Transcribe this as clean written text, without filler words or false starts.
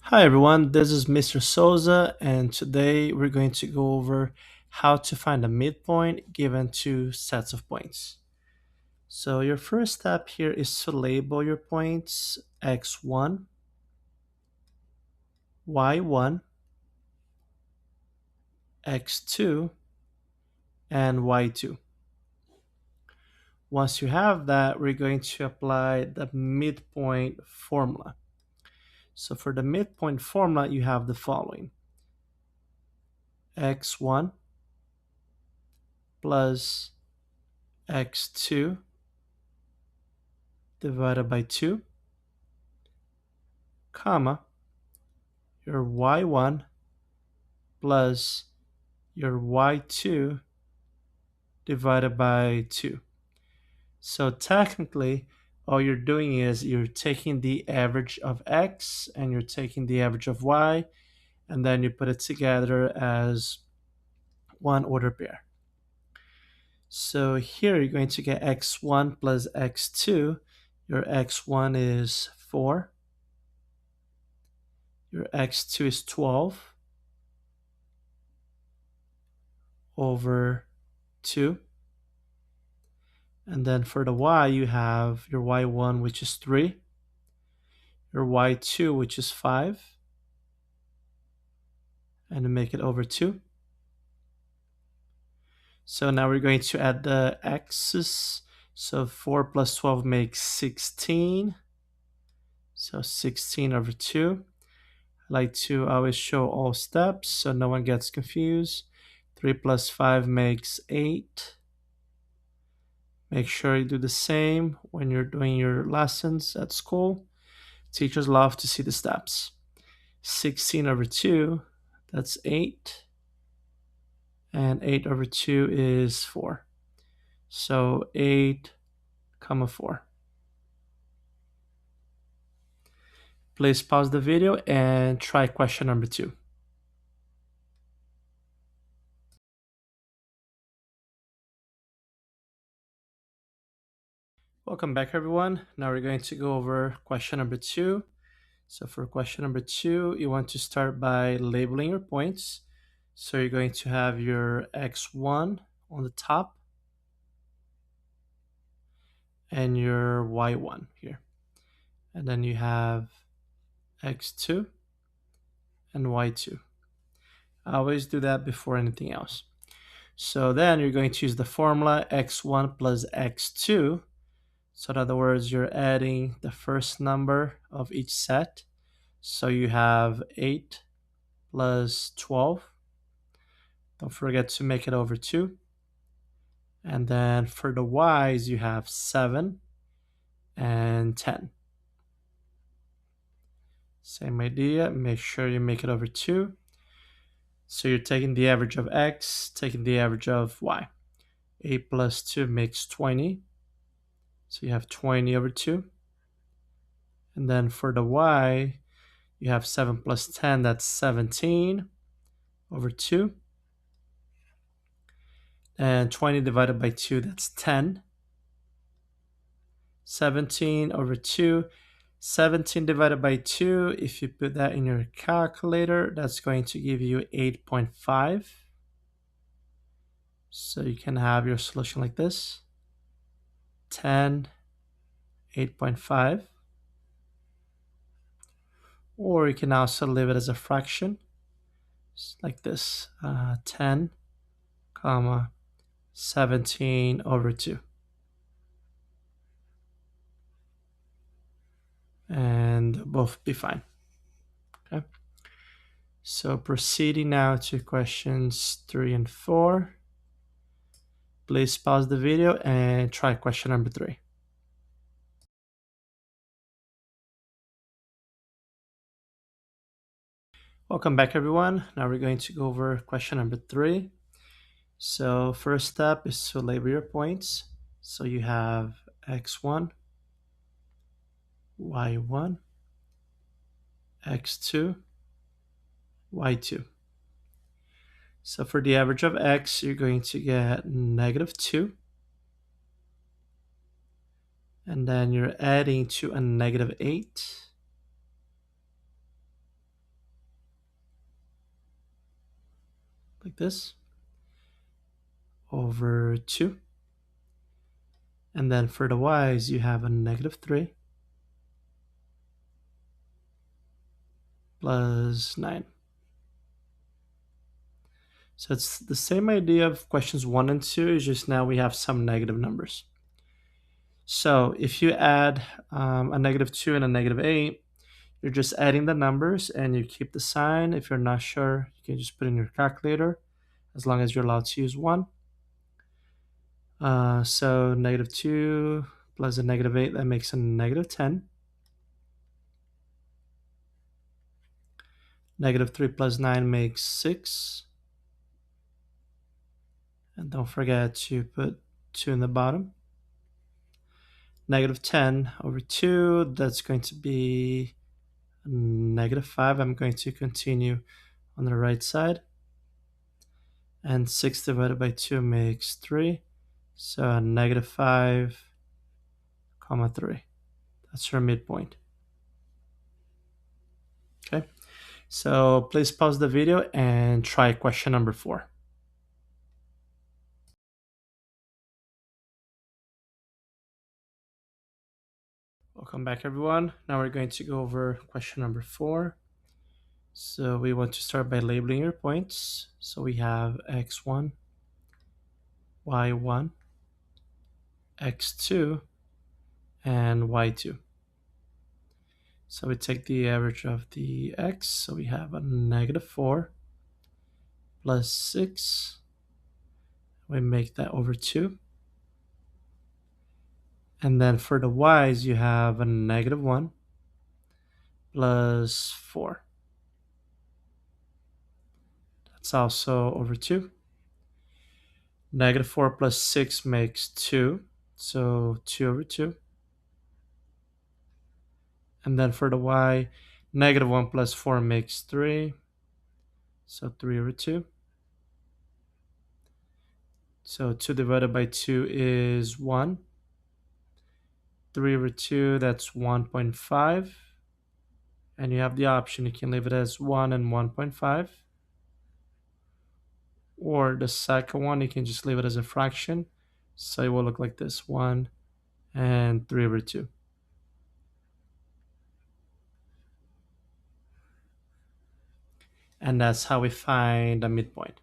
Hi everyone, this is Mr. Souza, and today we're going to go over how to find a midpoint given two sets of points. So your first step here is to label your points x1, y1, x2, and y2. Once you have that, we're going to apply the midpoint formula. So for the midpoint formula, you have the following: x1 plus x2 divided by 2, comma, your y1 plus your y2 divided by 2. So technically, all you're doing is you're taking the average of x and you're taking the average of y, and then you put it together as one order pair. So here you're going to get x1 plus x2. Your x1 is 4. Your x2 is 12 over 2. And then for the y, you have your y1, which is 3, your y2, which is 5, and to make it over 2. So now we're going to add the x's. So 4 plus 12 makes 16. So 16 over 2. I like to always show all steps so no one gets confused. 3 plus 5 makes 8. Make sure you do the same when you're doing your lessons at school. Teachers love to see the steps. 16 over 2, that's 8. And 8 over 2 is 4. So 8, comma 4. Please pause the video and try question number 2. Welcome back everyone. Now we're going to go over question number 2. So for question number 2, you want to start by labeling your points. So you're going to have your x1 on the top and your y1 here. And then you have x2 and y2. I always do that before anything else. So then you're going to use the formula x1 plus x2. So in other words, you're adding the first number of each set. So you have 8 plus 12. Don't forget to make it over 2. And then for the y's, you have 7 and 10. Same idea, make sure you make it over 2. So you're taking the average of x, taking the average of y. 8 plus 2 makes 20. So you have 20 over 2. And then for the y, you have 7 plus 10, that's 17 over 2. And 20 divided by 2, that's 10. 17 over 2. 17 divided by 2, if you put that in your calculator, that's going to give you 8.5. So you can have your solution like this: 10, 8.5. Or you can also leave it as a fraction, like this: 10, comma, 17 over 2. And both be fine. Okay. So proceeding now to questions 3 and 4. Please pause the video and try question number 3. Welcome back everyone. Now we're going to go over question number 3. So first step is to label your points. So you have x1, y1, x2, y2. So for the average of x, you're going to get -2. And then you're adding to a -8. like this, over 2. And then for the y's, you have a -3 plus 9. So it's the same idea of questions 1 and 2, it's just now we have some negative numbers. So if you add a -2 and a -8, you're just adding the numbers and you keep the sign. If you're not sure, you can just put in your calculator, as long as you're allowed to use 1. So -2 plus a -8, that makes a -10. -3 plus 9 makes 6. And don't forget to put 2 in the bottom. -10 over 2, that's going to be -5. I'm going to continue on the right side. And 6 divided by 2 makes 3. So -5, comma 3. That's your midpoint. Okay, so please pause the video and try question number 4. Welcome back, everyone. Now we're going to go over question number 4. So we want to start by labeling your points. So we have x1, y1, x2, and y2. So we take the average of the x. So we have a -4 plus 6. We make that over 2. And then for the y's, you have a -1 plus 4. That's also over 2. -4 plus 6 makes 2. So 2 over 2. And then for the y, -1 plus 4 makes 3. So 3 over 2. So 2 divided by 2 is 1. 3 over 2, that's 1.5. And you have the option, you can leave it as 1 and 1.5. Or the second one, you can just leave it as a fraction. So it will look like this, 1 and 3 over 2. And that's how we find a midpoint.